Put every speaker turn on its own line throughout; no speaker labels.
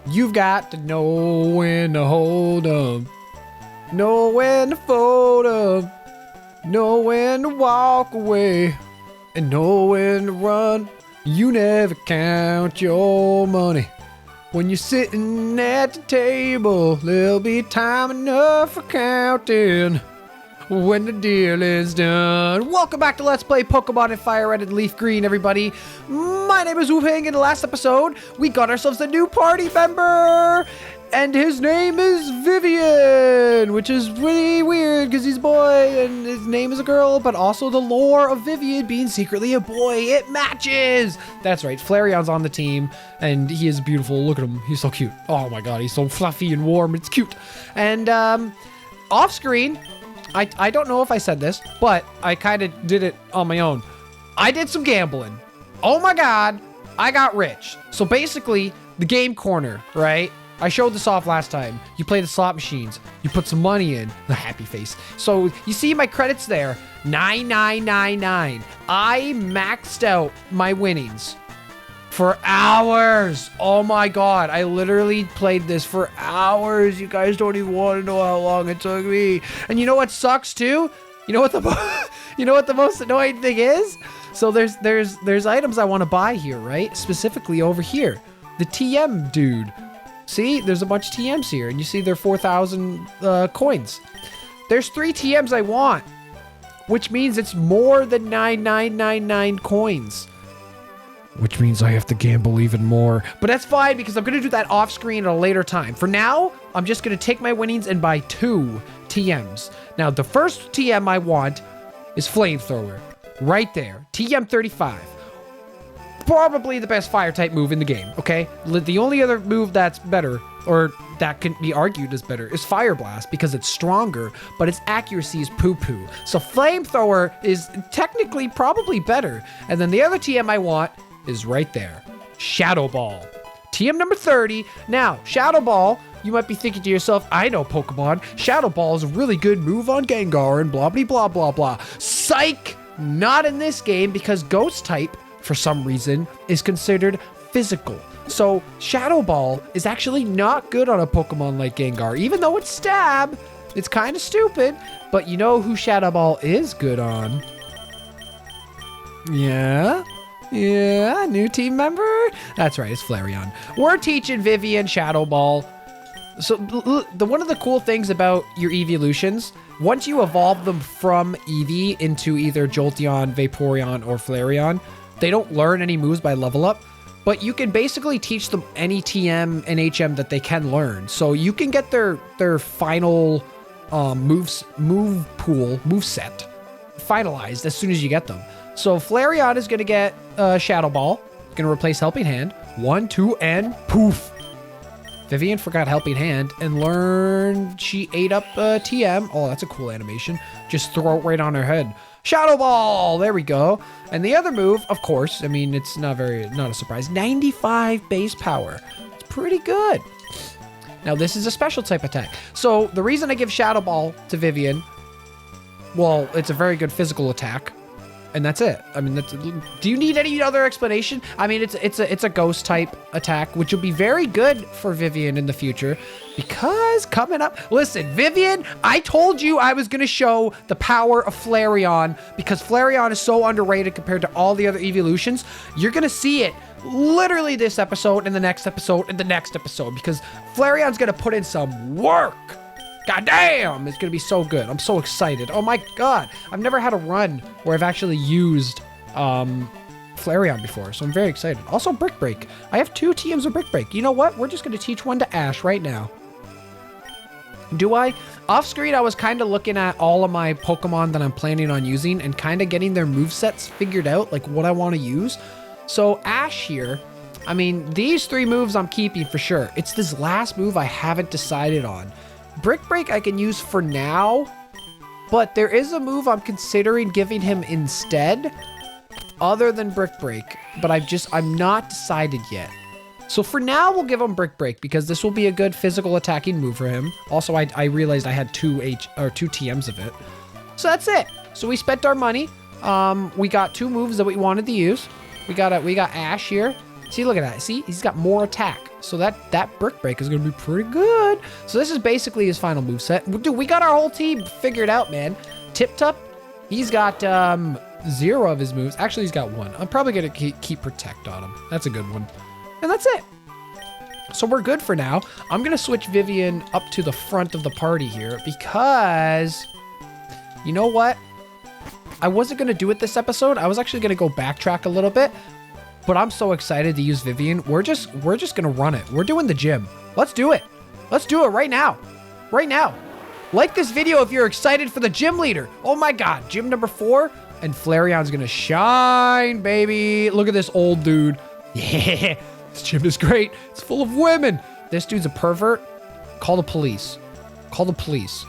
You've got to know when to hold 'em, know when to fold 'em, know when to walk away, and know when to run. You never count your money. When you're sitting at the table, there'll be time enough for counting when the deal is done. Welcome back to Let's Play Pokemon and Fire Red and Leaf Green, everybody. My name is Wu-Hang. In the last episode, we got ourselves a new party member, and his name is Vivian, which is really weird because he's a boy and his name is a girl, but also the lore of Vivian being secretly a boy, it matches. That's right, Flareon's on the team, and he is beautiful. Look at him, he's so cute. Oh my god, he's so fluffy and warm, it's cute. And off screen, I don't know if I said this, but I kind of did it on my own. I did some gambling. Oh my god, I got rich. So basically, the game corner, right? I showed this off last time. You play the slot machines. You put some money in. The happy face. So you see my credits there. 9999. I maxed out my winnings for hours. Oh my god. I literally played this for hours. You guys don't even want to know how long it took me. And you know what sucks too? You know what the most annoying thing is? So there's items I want to buy here, right? Specifically over here. The TM dude. See, there's a bunch of TMs here, and you see they're 4,000 coins. There's 3 TMs I want, which means it's more than 9999 coins. Which means I have to gamble even more. But that's fine, because I'm going to do that off screen at a later time. For now, I'm just going to take my winnings and buy 2 TMs. Now, the first TM I want is Flamethrower. Right there. TM 35. Probably the best fire type move in the game, okay? The only other move that's better, or that can be argued as better, is Fire Blast because it's stronger, but its accuracy is poo-poo. So Flamethrower is technically probably better. And then the other TM I want is right there. Shadow Ball. TM number 30. Now, Shadow Ball, you might be thinking to yourself, I know Pokemon. Shadow Ball is a really good move on Gengar and blah, blah, blah, blah, blah. Psych! Not in this game because Ghost type, for some reason, is considered physical. So Shadow Ball is actually not good on a Pokemon like Gengar. Even though it's Stab, it's kind of stupid. But you know who Shadow Ball is good on? Yeah? Yeah, new team member? That's right, it's Flareon. We're teaching Vivian Shadow Ball. So one of the cool things about your evolutions, once you evolve them from Eevee into either Jolteon, Vaporeon, or Flareon, they don't learn any moves by level up, but you can basically teach them any TM and HM that they can learn. So you can get their final move set finalized as soon as you get them. So Flareon is going to get Shadow Ball, going to replace Helping Hand. 1, 2, and poof. Vivian forgot Helping Hand and learned she ate up TM. Oh, that's a cool animation. Just throw it right on her head. Shadow Ball! There we go. And the other move, of course, I mean, it's not a surprise. 95 base power. It's pretty good. Now, this is a special type attack. So, the reason I give Shadow Ball to Vivian, well, it's a very good physical attack. And that's it. I mean, do you need any other explanation? I mean, it's a ghost type attack, which will be very good for Vivian in the future because coming up, listen, Vivian, I told you I was going to show the power of Flareon because Flareon is so underrated compared to all the other evolutions. You're going to see it literally this episode and the next episode and the next episode because Flareon's going to put in some work. God damn, it's gonna be so good. I'm so excited. Oh my god. I've never had a run where I've actually used Flareon before, so I'm very excited. Also, Brick Break. I have 2 TMs of Brick Break. You know what? We're just gonna teach one to Ash right now. Do I? Off screen, I was kind of looking at all of my Pokemon that I'm planning on using and kind of getting their movesets figured out, like what I want to use. So Ash here, I mean, these 3 moves I'm keeping for sure. It's this last move I haven't decided on. Brick Break I can use for now, but there is a move I'm considering giving him instead, other than Brick Break, but I'm not decided yet. So for now, we'll give him Brick Break because this will be a good physical attacking move for him. Also, I realized I had 2 TMs of it. So that's it. So we spent our money. We got 2 moves that we wanted to use. We got Ash here. See, look at that. See, he's got more attack. So that brick break is going to be pretty good. So this is basically his final moveset. Dude, we got our whole team figured out, man. Tip Top, he's got 0 of his moves. Actually, he's got 1. I'm probably going to keep Protect on him. That's a good one. And that's it. So we're good for now. I'm going to switch Vivian up to the front of the party here because, you know what? I wasn't going to do it this episode. I was actually going to go backtrack a little bit, but I'm so excited to use Vivian. We're just going to run it. We're doing the gym. Let's do it. Let's do it right now. Right now. Like this video if you're excited for the gym leader. Oh my God. Gym number 4 and Flareon's going to shine, baby. Look at this old dude. Yeah. This gym is great. It's full of women. This dude's a pervert. Call the police. Call the police.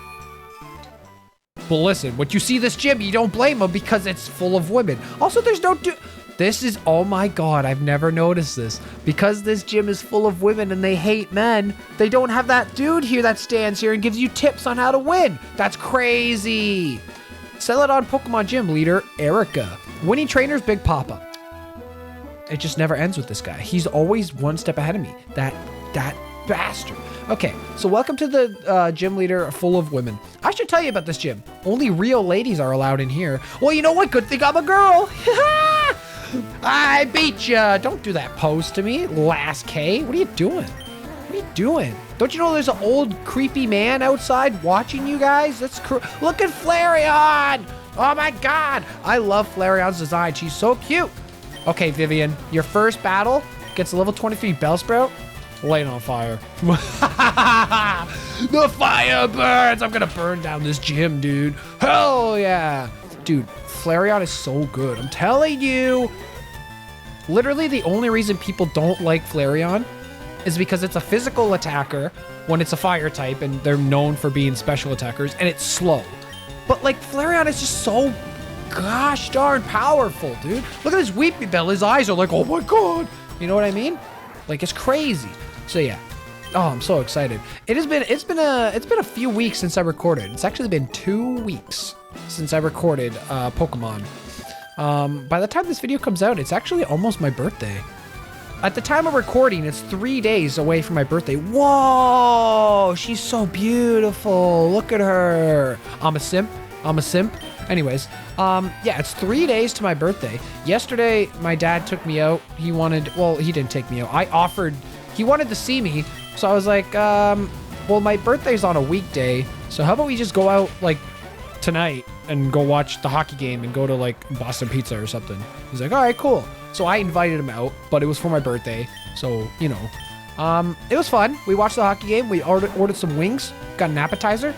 But listen, when you see this gym, you don't blame him because it's full of women. Also, there's no this is, oh my God, I've never noticed this. Because this gym is full of women and they hate men, they don't have that dude here that stands here and gives you tips on how to win. That's crazy. Celadon Pokemon Gym leader, Erika. Winning trainers, Big Papa. It just never ends with this guy. He's always one step ahead of me. That bastard. Okay, so welcome to the gym leader full of women. I should tell you about this gym. Only real ladies are allowed in here. Well, you know what? Good thing I'm a girl. I beat ya. Don't do that pose to me, last K. What are you doing? What are you doing? Don't you know there's an old creepy man outside watching you guys? That's look at Flareon. Oh my God. I love Flareon's design. She's so cute. Okay, Vivian, your first battle gets a level 23 Bellsprout. Light on fire. The fire burns. I'm gonna burn down this gym, dude. Hell yeah. Dude, Flareon is so good. I'm telling you. Literally the only reason people don't like Flareon is because it's a physical attacker when it's a fire type and they're known for being special attackers and it's slow. But like Flareon is just so gosh darn powerful, dude. Look at his Weepy Bell. His eyes are like, oh my God. You know what I mean? Like it's crazy. So yeah. Oh, I'm so excited. It's been a few weeks since I recorded. It's actually been 2 weeks since I recorded Pokemon. By the time this video comes out, it's actually almost my birthday. At the time of recording, it's 3 days away from my birthday. Whoa, she's so beautiful. Look at her. I'm a simp. Anyways, yeah, it's 3 days to my birthday. Yesterday, my dad took me out. He didn't take me out. He wanted to see me. So I was like, well, my birthday's on a weekday. So how about we just go out like tonight and go watch the hockey game and go to like Boston Pizza or something. He's like, all right, cool. So I invited him out, but it was for my birthday. So, you know, it was fun. We watched the hockey game. We ordered some wings, got an appetizer.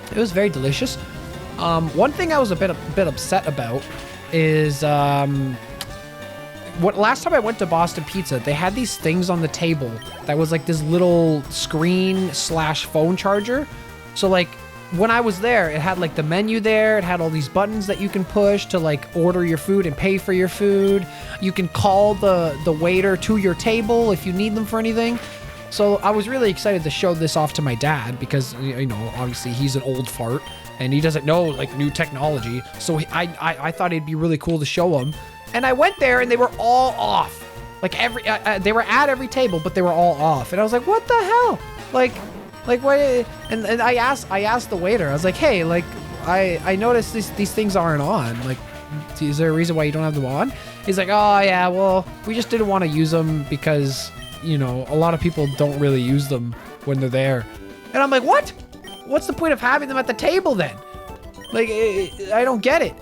It was very delicious. One thing I was a bit upset about is last time I went to Boston Pizza, they had these things on the table that was like this little screen/phone charger. So like when I was there, it had like the menu there. It had all these buttons that you can push to like order your food and pay for your food. You can call the waiter to your table if you need them for anything. So I was really excited to show this off to my dad because, you know, obviously he's an old fart and he doesn't know like new technology. So I thought it'd be really cool to show him. And I went there and they were all off. Like they were at every table, but they were all off. And I was like, what the hell? Like what? And I asked the waiter, I was like, hey, like I noticed these things aren't on. Like, is there a reason why you don't have them on? He's like, oh yeah, well, we just didn't want to use them because, you know, a lot of people don't really use them when they're there. And I'm like, what? What's the point of having them at the table then? Like, I don't get it.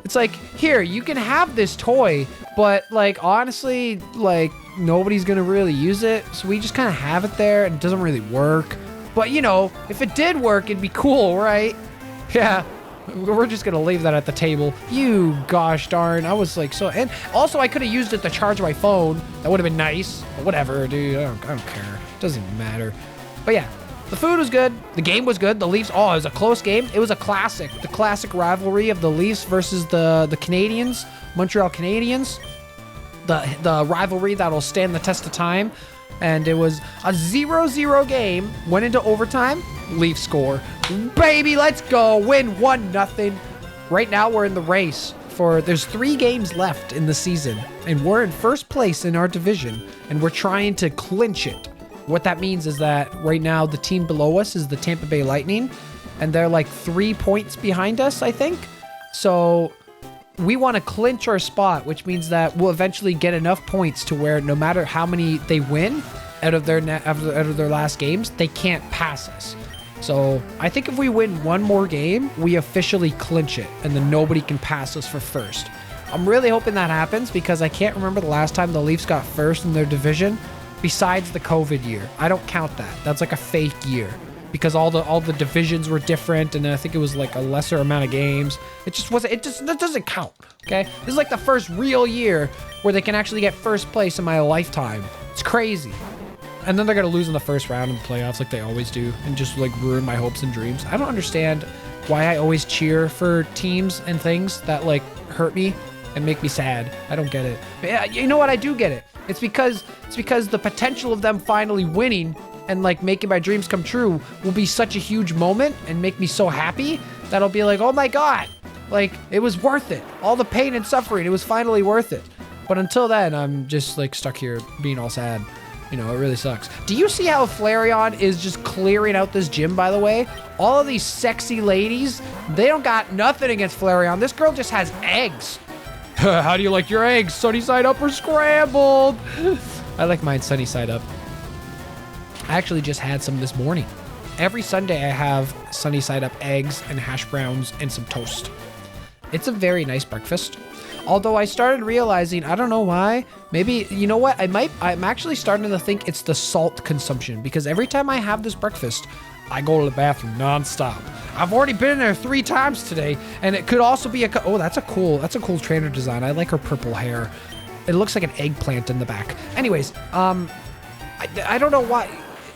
It's like, here, you can have this toy, but like, honestly, like nobody's gonna really use it. So we just kind of have it there and it doesn't really work. But you know, if it did work, it'd be cool, right? Yeah, we're just gonna leave that at the table. You gosh darn, I was like, so, and also I could have used it to charge my phone. That would have been nice, but whatever, dude, I don't care. It doesn't even matter. But yeah. The food was good. The game was good. The Leafs, oh, it was a close game. It was a classic. The classic rivalry of the Leafs versus the Canadiens, Montreal Canadiens. The rivalry that'll stand the test of time. And it was a 0-0 game. Went into overtime. Leafs score. Baby, let's go. Win 1-0. Right now, we're in the race there's 3 games left in the season, and we're in first place in our division, and we're trying to clinch it. What that means is that right now the team below us is the Tampa Bay Lightning, and they're like 3 points behind us, I think. So we want to clinch our spot, which means that we'll eventually get enough points to where no matter how many they win out of their last games, they can't pass us. So I think if we win one more game, we officially clinch it, and then nobody can pass us for first. I'm really hoping that happens because I can't remember the last time the Leafs got first in their division besides the COVID year. I don't count that. That's like a fake year because all the divisions were different, and I think it was like a lesser amount of games. It just wasn't. That doesn't count. Okay, this is like the first real year where they can actually get first place in my lifetime. It's crazy. And then they're going to lose in the first round in the playoffs like they always do and just like ruin my hopes and dreams. I don't understand why I always cheer for teams and things that like hurt me and make me sad. I don't get it. But yeah, you know what? I do get it. It's because the potential of them finally winning and like making my dreams come true will be such a huge moment and make me so happy that I'll be like, oh my God, like it was worth it. All the pain and suffering, it was finally worth it. But until then, I'm just like stuck here being all sad. You know, it really sucks. Do you see how Flareon is just clearing out this gym, by the way? All of these sexy ladies, they don't got nothing against Flareon. This girl just has eggs. How do you like your eggs? Sunny side up or scrambled? I like mine sunny side up. I actually just had some this morning. Every Sunday I have sunny side up eggs and hash browns and some toast. It's a very nice breakfast. Although I started realizing, I don't know why, maybe, you know what, I'm actually starting to think it's the salt consumption, because every time I have this breakfast, I go to the bathroom nonstop. I've already been in there 3 times today, and it could also be oh, that's a cool trainer design. I like her purple hair. It looks like an eggplant in the back. Anyways, I don't know why.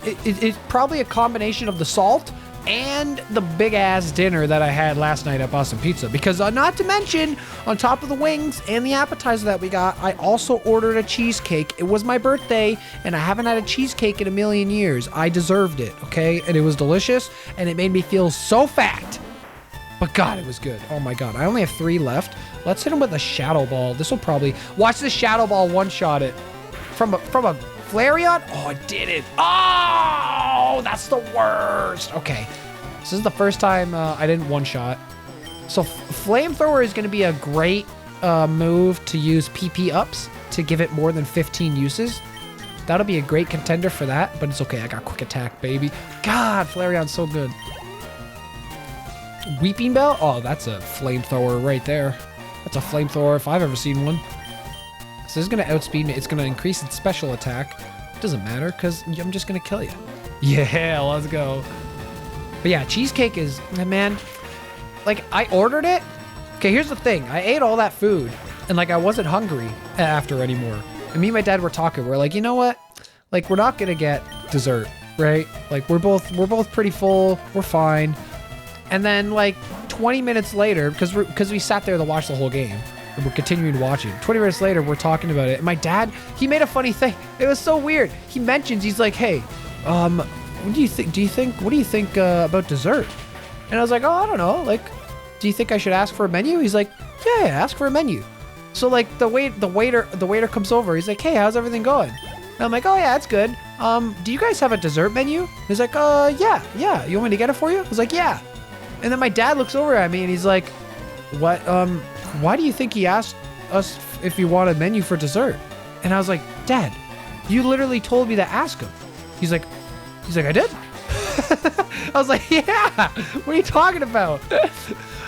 It's probably a combination of the salt and the big ass dinner that I had last night at Boston Pizza, because not to mention, on top of the wings and the appetizer that we got, I also ordered a cheesecake. It was my birthday and I haven't had a cheesecake in a million years. I deserved it, okay? And it was delicious and it made me feel so fat. But God, it was good. Oh my God, I only have 3 left. Let's hit him with a shadow ball. This will probably, watch the shadow ball one-shot it. From a Flareon? Oh, I did it. Oh, that's the worst. Okay. This is the first time I didn't one-shot. So Flamethrower is going to be a great move to use PP ups to give it more than 15 uses. That'll be a great contender for that, but it's okay. I got quick attack, baby. God, Flareon's so good. Weeping Bell? Oh, that's a Flamethrower right there. That's a Flamethrower if I've ever seen one. So this is going to outspeed me. It's going to increase its special attack. It doesn't matter because I'm just going to kill you. Yeah, let's go. But yeah, cheesecake is, man, like I ordered it. Okay, here's the thing. I ate all that food and like I wasn't hungry after anymore. And me and my dad were talking. We're like, you know what? Like we're not going to get dessert, right? Like we're both pretty full. We're fine. And then like 20 minutes later, because we sat there to watch the whole game. And we're continuing watching. 20 minutes later, we're talking about it. And my dad, he made a funny thing. It was so weird. He mentions, he's like, hey, what do you think about dessert? And I was like, oh, I don't know. Like, do you think I should ask for a menu? He's like, yeah, ask for a menu. So like the waiter comes over. He's like, hey, how's everything going? And I'm like, oh yeah, it's good. Do you guys have a dessert menu? He's like, yeah. You want me to get it for you? I was like, yeah. And then my dad looks over at me and he's like, what, why do you think he asked us if you want a menu for dessert? And I was like, Dad, you literally told me to ask him. He's like, I did? I was like, yeah, what are you talking about?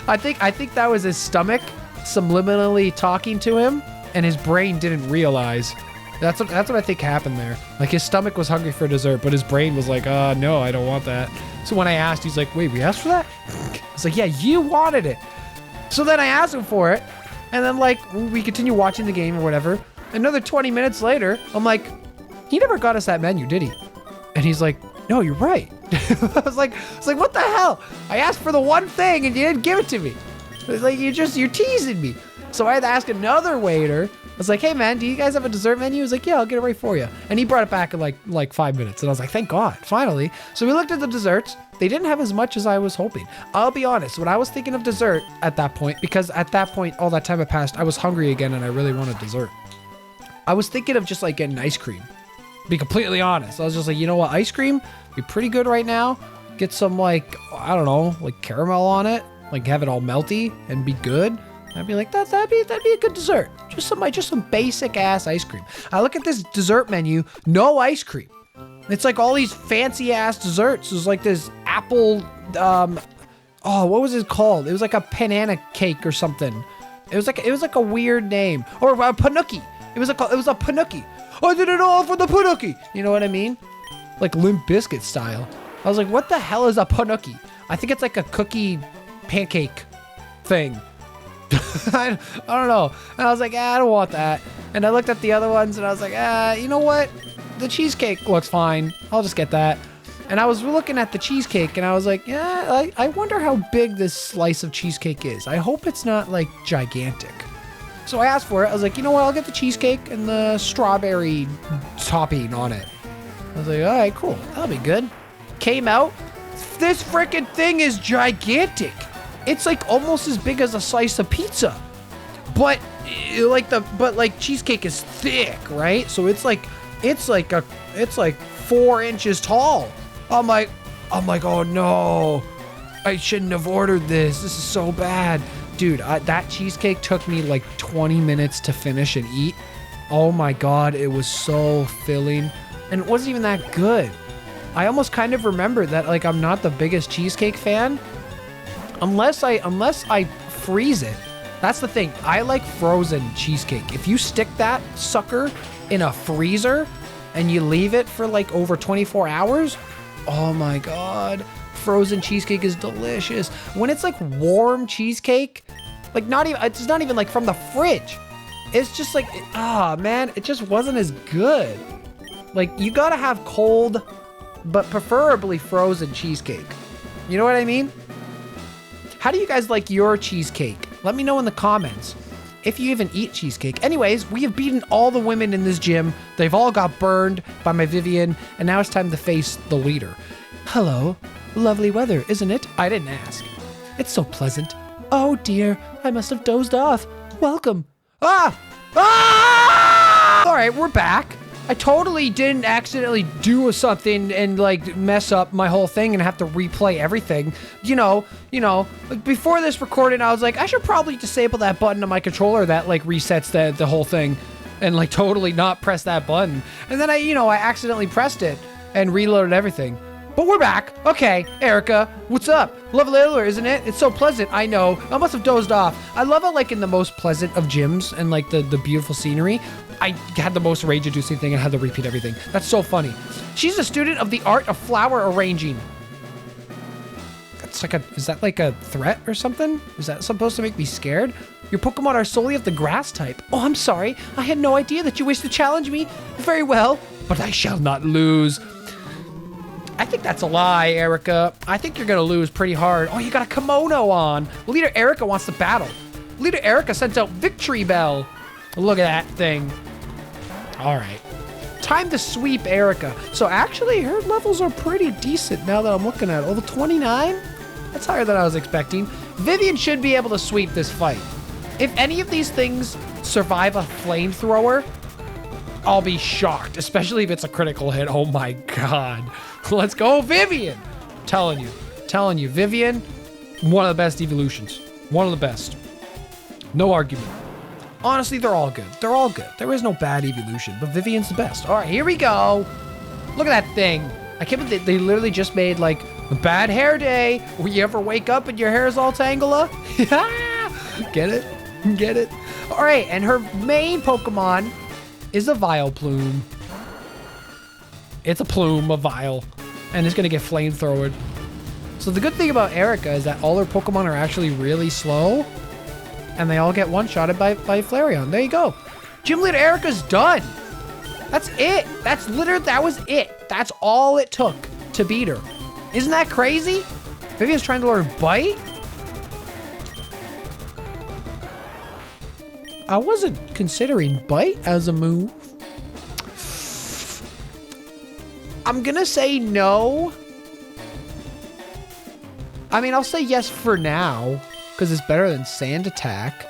I think that was his stomach subliminally talking to him and his brain didn't realize. That's what I think happened there. Like his stomach was hungry for dessert, but his brain was like, no, I don't want that. So when I asked, he's like, wait, we asked for that? I was like, yeah, you wanted it. So then I asked him for it, and then like we continue watching the game or whatever. Another 20 minutes later, I'm like, he never got us that menu, did he? And he's like, no, you're right. I was like, what the hell? I asked for the one thing and you didn't give it to me. It's like you're teasing me. So I had to ask another waiter. I was like, hey man, do you guys have a dessert menu? He was like, yeah, I'll get it right for you. And he brought it back in like 5 minutes. And I was like, thank God, finally. So we looked at the desserts They didn't have as much as I was hoping. I'll be honest, when I was thinking of dessert at that point, because at that point, all that time had passed, I was hungry again and I really wanted dessert. I was thinking of just like getting ice cream. Be completely honest. I was just like, you know what? Ice cream be pretty good right now. Get some like, I don't know, like caramel on it. Like have it all melty and be good. I'd be like, that'd be a good dessert. Just some basic ass ice cream. I look at this dessert menu, no ice cream. It's like all these fancy ass desserts. There's like this apple, what was it called? It was like a banana cake or something. It was like a weird name. Or a panuki. It was a panuki. I did it all for the panuki. You know what I mean? Like Limp Biscuit style. I was like, what the hell is a panuki? I think it's like a cookie pancake thing. I don't know. And I was like, I don't want that. And I looked at the other ones and I was like, you know what? The cheesecake looks fine. I'll just get that. And I was looking at the cheesecake and I was like, I wonder how big this slice of cheesecake is. I hope it's not like gigantic. So I asked for it. I was like, you know what? I'll get the cheesecake and the strawberry topping on it. I was like, all right, cool. That'll be good. Came out. This freaking thing is gigantic. It's like almost as big as a slice of pizza, but cheesecake is thick, right? So it's like 4 inches tall. I'm like, oh no, I shouldn't have ordered this. This is so bad, dude. That cheesecake took me like 20 minutes to finish and eat. Oh my God, it was so filling, and it wasn't even that good. I almost kind of remember that like I'm not the biggest cheesecake fan. Unless I freeze it. That's the thing. I like frozen cheesecake. If you stick that sucker in a freezer and you leave it for like over 24 hours, oh my God, frozen cheesecake is delicious. When it's like warm cheesecake, like it's not even like from the fridge. It's just like, man, it just wasn't as good. Like you gotta have cold, but preferably frozen cheesecake. You know what I mean? How do you guys like your cheesecake? Let me know in the comments if you even eat cheesecake. Anyways, we have beaten all the women in this gym. They've all got burned by my Vivian, and now it's time to face the leader. Hello. Lovely weather, isn't it? I didn't ask. It's so pleasant. Oh dear, I must have dozed off. Welcome. All right, we're back. I totally didn't accidentally do something and like mess up my whole thing and have to replay everything. You know, like before this recording, I was like, I should probably disable that button on my controller that like resets the whole thing and like totally not press that button. And then I accidentally pressed it and reloaded everything. But we're back. Okay, Erika, what's up? Lovely weather, isn't it? It's so pleasant. I know. I must have dozed off. I love it like in the most pleasant of gyms and like the beautiful scenery. I had the most rage-inducing thing and had to repeat everything. That's so funny. She's a student of the art of flower arranging. That's like is that like a threat or something? Is that supposed to make me scared? Your Pokemon are solely of the grass type. Oh, I'm sorry. I had no idea that you wished to challenge me. Very well, but I shall not lose. I think that's a lie, Erika. I think you're gonna lose pretty hard. Oh, you got a kimono on. Leader Erika wants to battle. Leader Erika sent out Victory Bell. Look at that thing. All right. Time to sweep Erika. So actually, her levels are pretty decent now that I'm looking at it. Level 29? That's higher than I was expecting. Vivian should be able to sweep this fight. If any of these things survive a flamethrower, I'll be shocked, especially if it's a critical hit. Oh my God. Let's go, Vivian. Telling you, Vivian, one of the best evolutions. One of the best. No argument. Honestly, they're all good. They're all good. There is no bad evolution, but Vivian's the best. All right, here we go. Look at that thing. I can't believe they literally just made like a bad hair day where you ever wake up and your hair is all tangled up. Get it? Get it? All right, and her main Pokemon is a Vileplume. It's a plume, a Vile, and it's gonna get flamethrowered. So the good thing about Erika is that all her Pokemon are actually really slow, and they all get one-shotted by Flareon. There you go. Gym Leader Erika's done. That's it. That was it. That's all it took to beat her. Isn't that crazy? Vivian's trying to learn Bite? I wasn't considering Bite as a move. I'm gonna say no. I mean, I'll say yes for now, because it's better than Sand Attack.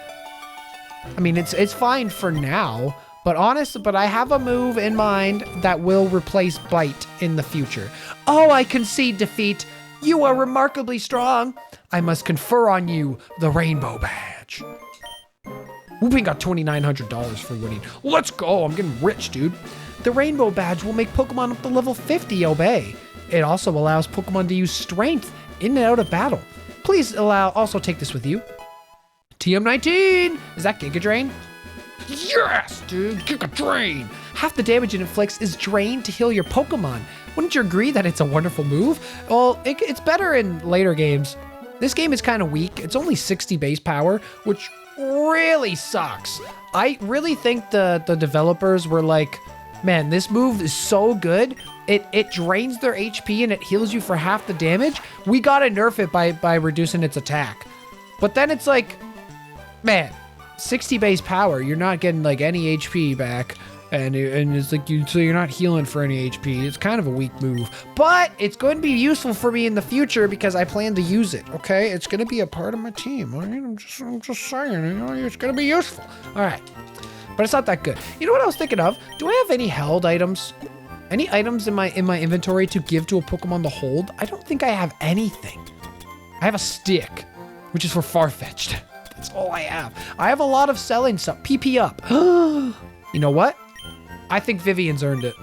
I mean, it's fine for now, but I have a move in mind that will replace Bite in the future. Oh, I concede defeat. You are remarkably strong. I must confer on you the Rainbow Badge. Whooping got $2,900 for winning. Let's go. I'm getting rich, dude. The Rainbow Badge will make Pokemon up to level 50 obey. It also allows Pokemon to use Strength in and out of battle. Please also take this with you. TM19! Is that Giga Drain? Yes, dude, Giga Drain! Half the damage it inflicts is drained to heal your Pokemon. Wouldn't you agree that it's a wonderful move? Well, it's better in later games. This game is kind of weak. It's only 60 base power, which really sucks. I really think the developers were like, man, this move is so good. It drains their HP and it heals you for half the damage. We gotta nerf it by reducing its attack. But then it's like, man, 60 base power, you're not getting like any HP back. And it's like, so you're not healing for any HP. It's kind of a weak move. But it's going to be useful for me in the future because I plan to use it, okay? It's going to be a part of my team. All right? I'm just saying, you know, it's going to be useful. All right. But it's not that good. You know what I was thinking of? Do I have any held items? Any items in my inventory to give to a Pokemon to hold? I don't think I have anything. I have a stick, which is for Farfetch'd. That's all I have. I have a lot of selling stuff. PP up. You know what? I think Vivian's earned it.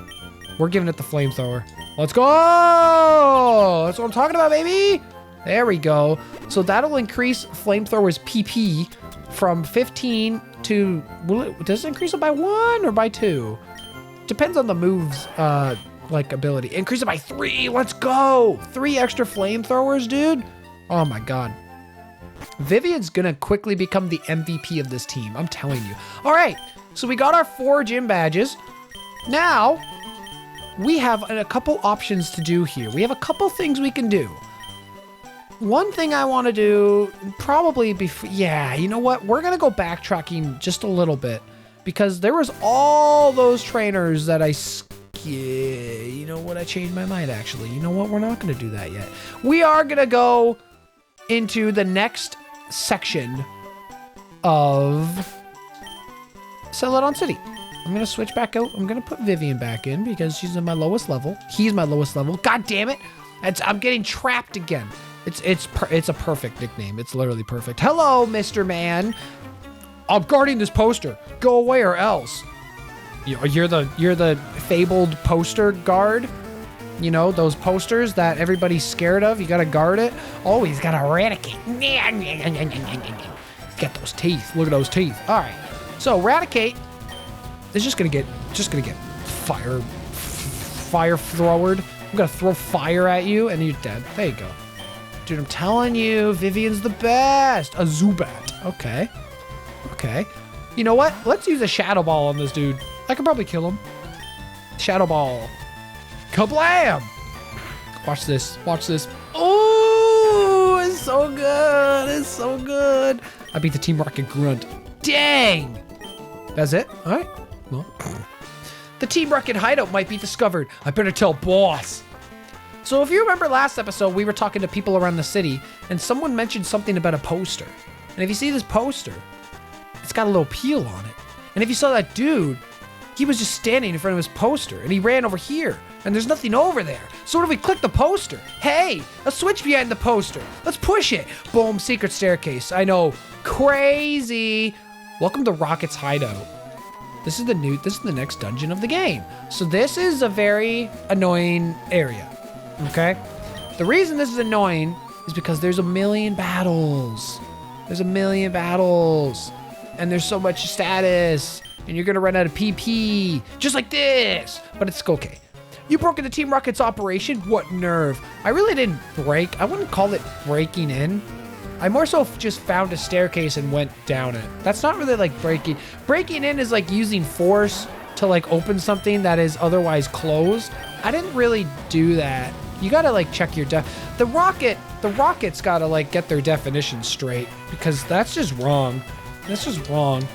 We're giving it the flamethrower. Let's go! That's what I'm talking about, baby! There we go. So that'll increase flamethrower's PP from 15 to... does it increase it by 1 or by 2? Depends on the move's like ability. Increase it by 3. Let's go! 3 extra flamethrowers, dude. Oh my god. Vivian's gonna quickly become the MVP of this team. I'm telling you. All right. So we got our 4 gym badges. Now, we have a couple options to do here. We have a couple things we can do. One thing I want to do, probably before... Yeah, you know what? We're going to go backtracking just a little bit. Because there was all those trainers that you know what? I changed my mind, actually. You know what? We're not going to do that yet. We are going to go into the next section of Celadon City. I'm going to switch back out. I'm going to put Vivian back in because she's in my lowest level. He's my lowest level. God damn it. I'm getting trapped again. It's a perfect nickname. It's literally perfect. Hello, Mr. Man. I'm guarding this poster. Go away or else. You're the fabled poster guard. You know, those posters that everybody's scared of. You got to guard it. Oh, he's got to eradicate. Get those teeth. Look at those teeth. All right. So eradicate is just gonna get fire throwered. I'm gonna throw fire at you and you're dead. There you go. Dude, I'm telling you, Vivian's the best. A Zubat. Okay. Okay. You know what? Let's use a Shadow Ball on this dude. I could probably kill him. Shadow Ball. Kablam! Watch this. Watch this. Oh, it's so good. It's so good. I beat the Team Rocket Grunt. Dang! That's it? All right. Well, the Team Rocket hideout might be discovered. I better tell boss. So if you remember last episode, we were talking to people around the city and someone mentioned something about a poster. And if you see this poster, it's got a little peel on it. And if you saw that dude, he was just standing in front of his poster and he ran over here and there's nothing over there. So what if we click the poster? Hey, a switch behind the poster. Let's push it. Boom, secret staircase. I know, crazy. Welcome to Rocket's hideout. This is the next dungeon of the game. So this is a very annoying area, okay? The reason this is annoying is because there's a million battles. There's a million battles. And there's so much status. And you're gonna run out of PP. Just like this. But it's okay. You broke into Team Rocket's operation? What nerve. I really didn't break. I wouldn't call it breaking in. I more so just found a staircase and went down it. That's not really like breaking. Breaking in is like using force to like open something that is otherwise closed. I didn't really do that. You gotta like check your the rocket's gotta like get their definition straight because that's just wrong. That's just wrong.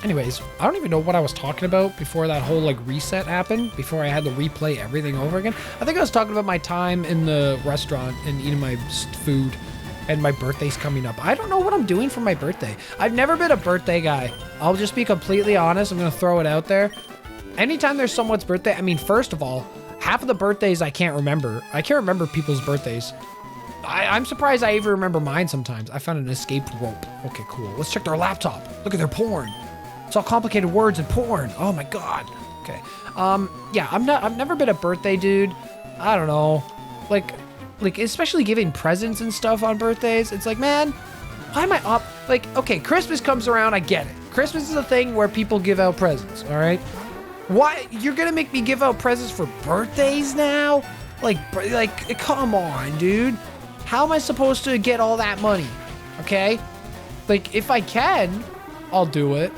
Anyways, I don't even know what I was talking about before that whole like reset happened, before I had to replay everything over again. I think I was talking about my time in the restaurant and eating my food, and my birthday's coming up. I don't know what I'm doing for my birthday. I've never been a birthday guy. I'll just be completely honest. I'm going to throw it out there. Anytime there's someone's birthday, I mean, first of all, half of the birthdays I can't remember. I can't remember people's birthdays. I'm surprised I even remember mine sometimes. I found an escape rope. Okay, cool. Let's check their laptop. Look at their porn. It's all complicated words and porn. Oh my God. Okay. Yeah, I've never been a birthday dude. I don't know. Like especially giving presents and stuff on birthdays. It's like, man, why am I up? Like, okay, Christmas comes around. I get it. Christmas is a thing where people give out presents. All right. Why? You're going to make me give out presents for birthdays now? Like, come on, dude. How am I supposed to get all that money? Okay. Like, if I can, I'll do it.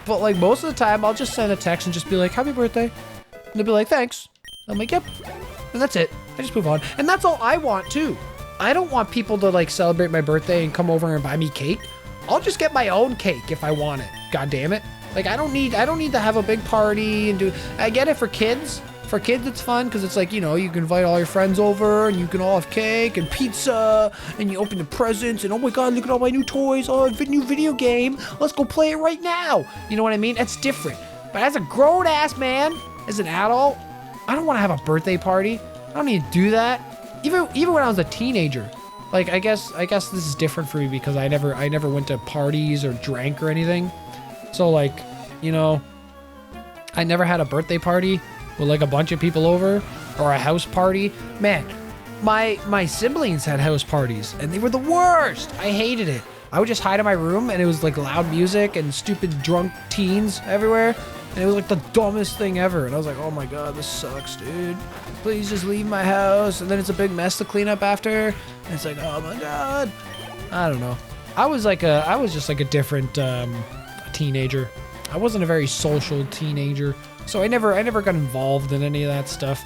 But like most of the time, I'll just send a text and just be like, happy birthday. And they'll be like, thanks. I'm like, yep. And that's it. I just move on. And that's all I want too. I don't want people to like celebrate my birthday and come over and buy me cake. I'll just get my own cake if I want it. God damn it. Like I don't need to have a big party and do, I get it for kids. For kids, it's fun because it's like, you know, you can invite all your friends over and you can all have cake and pizza and you open the presents and oh my God, look at all my new toys. Oh, new video game. Let's go play it right now. You know what I mean? That's different. But as a grown ass man, as an adult, I don't want to have a birthday party. I don't need to do that. Even when I was a teenager, like I guess this is different for me because I never went to parties or drank or anything. So like, you know, I never had a birthday party with like a bunch of people over or a house party. Man, my siblings had house parties and they were the worst. I hated it. I would just hide in my room and it was like loud music and stupid drunk teens everywhere. And it was like the dumbest thing ever. And I was like, oh my God, this sucks, dude. Please just leave my house. And then it's a big mess to clean up after. And it's like, oh my God. I don't know. I was just like a different teenager. I wasn't a very social teenager. So I never got involved in any of that stuff.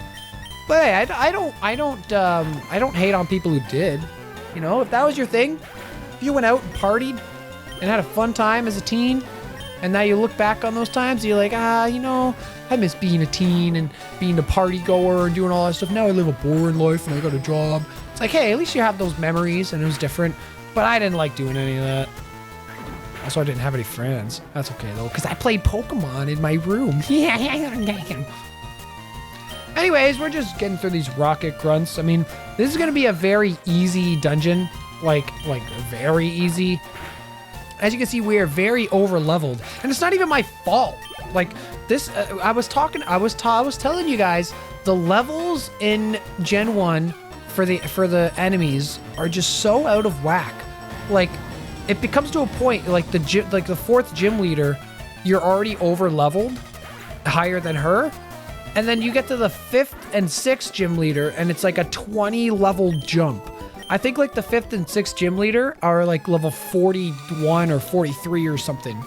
But hey, I don't hate on people who did. You know, if that was your thing, if you went out and partied and had a fun time as a teen, and now you look back on those times, and you're like, you know, I miss being a teen and being a party goer and doing all that stuff. Now I live a boring life and I got a job. It's like, hey, at least you have those memories and it was different. But I didn't like doing any of that. Also, I didn't have any friends. That's okay, though, because I played Pokemon in my room. Anyways, we're just getting through these rocket grunts. I mean, this is going to be a very easy dungeon. Like very easy. As you can see, we are very over-leveled. And it's not even my fault. Like, this, I was telling you guys, the levels in Gen 1 for the enemies are just so out of whack. Like, it becomes to a point, like the fourth gym leader, you're already over-leveled, higher than her. And then you get to the fifth and sixth gym leader, and it's like a 20-level jump. I think like the fifth and sixth gym leader are like level 41 or 43 or something.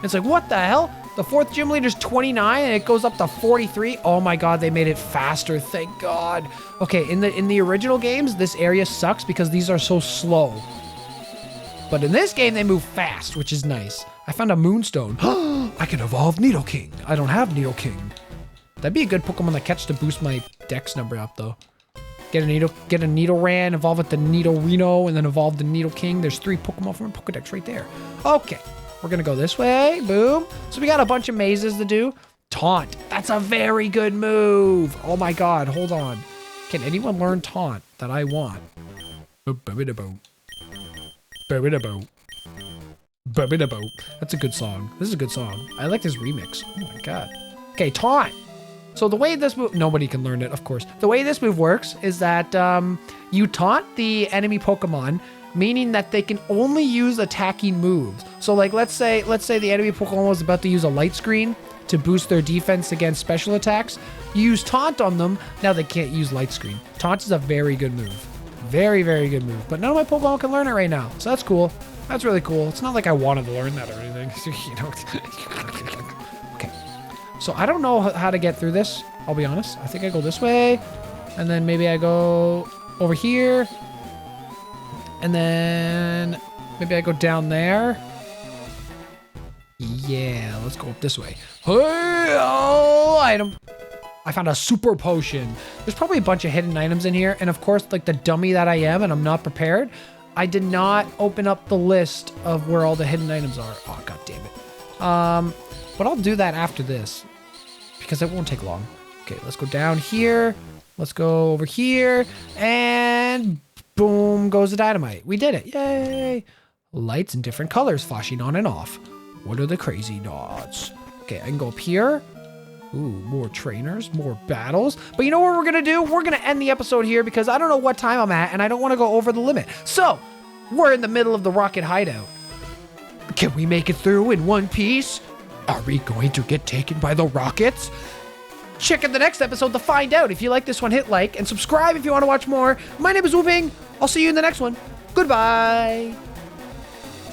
It's like, what the hell? The fourth gym leader's 29 and it goes up to 43. Oh my God, they made it faster. Thank God. Okay, in the original games, this area sucks because these are so slow. But in this game, they move fast, which is nice. I found a Moonstone. I can evolve Nidoking. I don't have Nidoking. That'd be a good Pokemon to catch to boost my Dex number up, though. Get a Nidoran, evolve it to Nidorino, and then evolve the Nidoking. There's 3 Pokemon from a Pokedex right there. Okay, we're gonna go this way. Boom. So we got a bunch of mazes to do. Taunt. That's a very good move. Oh my God, hold on. Can anyone learn Taunt that I want? That's a good song. This is a good song. I like this remix. Oh my God. Okay, Taunt. So the way this move, nobody can learn it, of course. The way this move works is that you taunt the enemy Pokemon, meaning that they can only use attacking moves. So like, let's say the enemy Pokemon was about to use a light screen to boost their defense against special attacks. You use Taunt on them, now they can't use light screen. Taunt is a very good move. Very, very good move. But none of my Pokemon can learn it right now, so that's cool. That's really cool. It's not like I wanted to learn that or anything. You know. Okay. So I don't know how to get through this, I'll be honest. I think I go this way, and then maybe I go over here, and then maybe I go down there. Yeah, let's go up this way. Hey, oh, item. I found a super potion. There's probably a bunch of hidden items in here. And of course, like the dummy that I am and I'm not prepared, I did not open up the list of where all the hidden items are. Oh, god damn it. But I'll do that after this because it won't take long. Okay, let's go down here. Let's go over here and boom goes the dynamite. We did it. Yay. Lights in different colors flashing on and off. What are the crazy dots? Okay, I can go up here. Ooh, more trainers, more battles. But you know what we're going to do? We're going to end the episode here because I don't know what time I'm at and I don't want to go over the limit. So, we're in the middle of the rocket hideout. Can we make it through in one piece? Are we going to get taken by the rockets? Check out the next episode to find out. If you like this one, hit like and subscribe if you want to watch more. My name is Whooping. I'll see you in the next one. Goodbye.